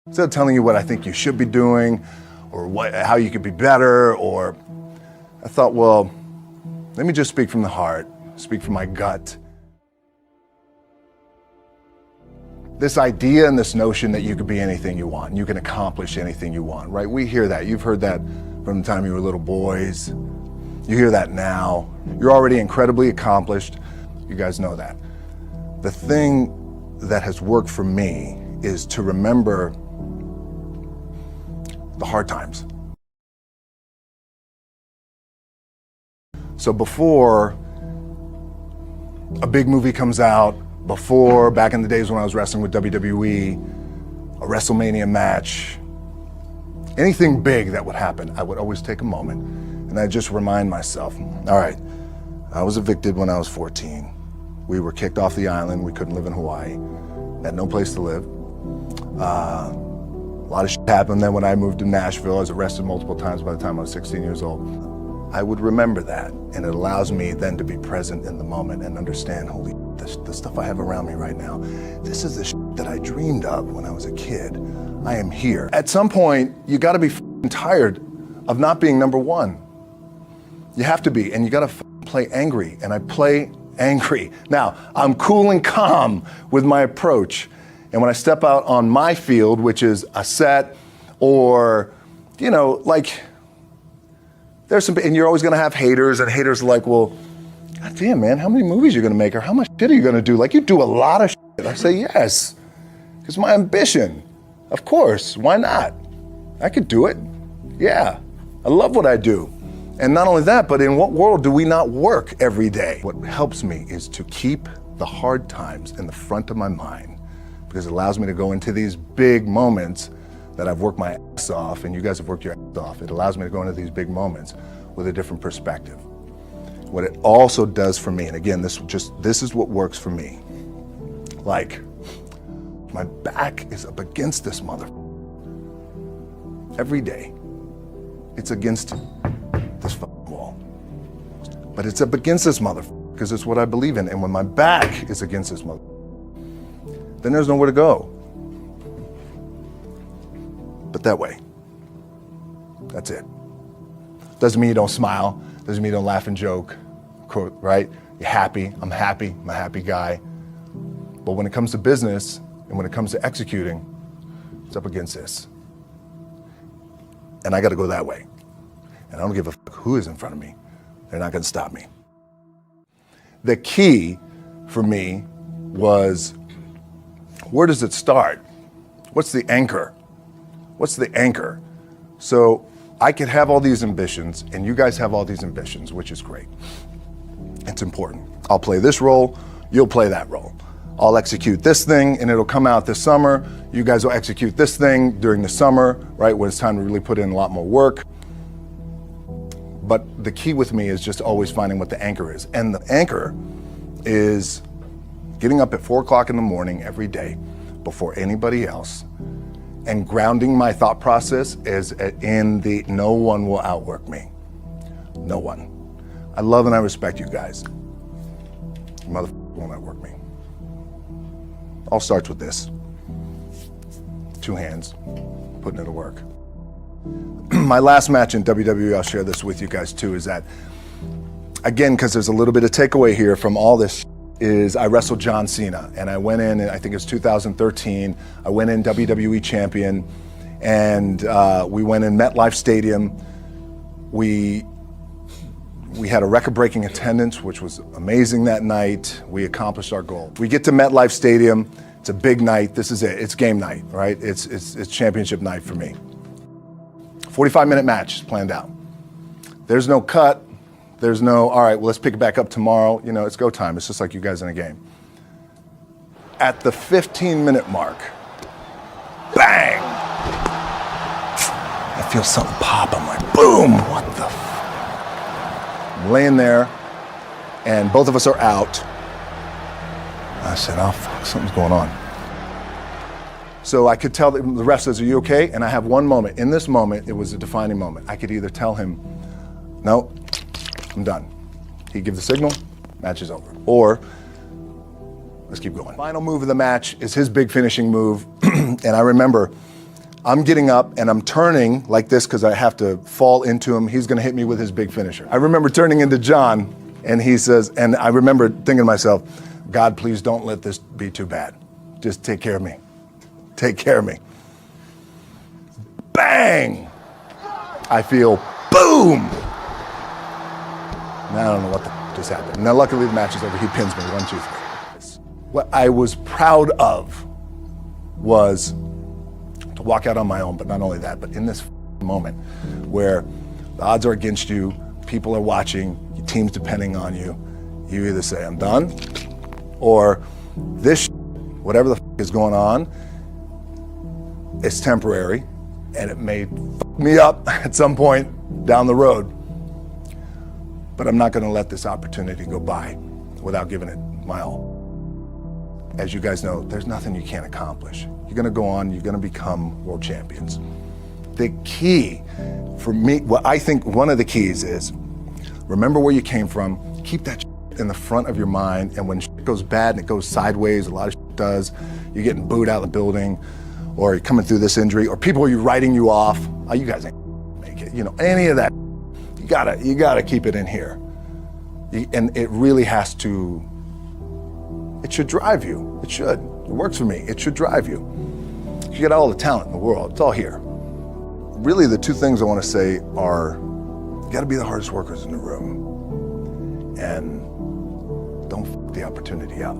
Instead of telling you what I think you should be doing or how you could be better, or I thought, well, let me just speak from the heart, speak from my gut. This idea and this notion that you could be anything you want, you can accomplish anything you want, right? We hear that. You've heard that from the time you were little boys. You hear that now. You're already incredibly accomplished. You guys know that. The thing that has worked for me is to remember the hard times. So before a big movie comes out, before, back in the days when I was wrestling with WWE, a WrestleMania match, anything big that would happen, I would always take a moment and I'd just remind myself, all right, I was evicted when I was 14. We were kicked off the island. We couldn't live in Hawaii. Had no place to live. A lot of shit happened then when I moved to Nashville. I was arrested multiple times by the time I was 16 years old. I would remember that, and it allows me then to be present in the moment and understand, holy, the stuff I have around me right now, this is the shit that I dreamed of when I was a kid. I am here. At some point, you gotta be tired of not being number one. You have to be, and you gotta play angry, and I play angry. Now, I'm cool and calm with my approach, and when I step out on my field, which is a set, or, you know, like, there's some, and you're always gonna have haters, and haters are like, well, God damn, man, how many movies are you gonna make, or how much shit are you gonna do? Like, you do a lot of shit. I say, yes, it's my ambition. Of course, why not? I could do it. Yeah, I love what I do. And not only that, but in what world do we not work every day? What helps me is to keep the hard times in the front of my mind, because it allows me to go into these big moments that I've worked my ass off, and you guys have worked your ass off. It allows me to go into these big moments with a different perspective. What it also does for me, and again, this is what works for me. Like, my back is up against this mother. Every day, it's against this wall. But it's up against this mother, because it's what I believe in. And when my back is against this mother, then there's nowhere to go. But that way. That's it. Doesn't mean you don't smile. Doesn't mean you don't laugh and joke, right? You're happy. I'm a happy guy. But when it comes to business and when it comes to executing, it's up against this. And I got to go that way. And I don't give a fuck who is in front of me. They're not going to stop me. The key for me was, where does it start? What's the anchor? What's the anchor? So I could have all these ambitions, and you guys have all these ambitions, which is great. It's important. I'll play this role, you'll play that role. I'll execute this thing, and it'll come out this summer. You guys will execute this thing during the summer, right, when it's time to really put in a lot more work. But the key with me is just always finding what the anchor is. And the anchor is getting up at 4 o'clock in the morning every day before anybody else, and grounding my thought process is in the no one will outwork me. No one. I love and I respect you guys. You motherfucker won't outwork me. All starts with this. 2 hands, putting it to work. My last match in WWE, I'll share this with you guys too, is that, again, because there's a little bit of takeaway here from all this, is I wrestled John Cena, and I went in, I think it was 2013, I went in WWE champion, and we went in MetLife Stadium. We had a record-breaking attendance, which was amazing that night. We accomplished our goal. We get to MetLife Stadium, it's a big night, this is it, it's game night, right? It's championship night for me. 45-minute match planned out. There's no cut. There's no, all right, well, let's pick it back up tomorrow. You know, it's go time. It's just like you guys in a game. At the 15-minute mark, bang! I feel something pop. I'm like, boom, what the I'm laying there, and both of us are out. I said, oh, fuck, something's going on. So I could tell the ref says, are you okay? And I have one moment. In this moment, it was a defining moment. I could either tell him, no, I'm done. He'd give the signal, match is over. Or, let's keep going. Final move of the match is his big finishing move. And I remember I'm getting up and I'm turning like this because I have to fall into him. He's gonna hit me with his big finisher. I remember turning into John and he says, and I remember thinking to myself, God, please don't let this be too bad. Just take care of me. Take care of me. Bang! I feel boom! Now I don't know what just happened. Now luckily the match is over. He pins me, 1, 2, 3. What I was proud of was to walk out on my own, but not only that, but in this moment where the odds are against you, people are watching, your team's depending on you, you either say, I'm done, or this whatever the is going on, it's temporary, and it may fuck me up at some point down the road, but I'm not gonna let this opportunity go by without giving it my all. As you guys know, there's nothing you can't accomplish. You're gonna go on, you're gonna become world champions. The key for me, what I think one of the keys is, remember where you came from, keep that in the front of your mind, and when shit goes bad and it goes sideways, a lot of shit does, you're getting booed out of the building, or you're coming through this injury, or people are writing you off, oh, you guys ain't make it, you know, any of that, you gotta keep it in here. And it really has to, it should drive you, it should. It works for me, it should drive you. You got all the talent in the world, it's all here. Really the two things I wanna say are, you gotta be the hardest workers in the room, and don't f the opportunity up.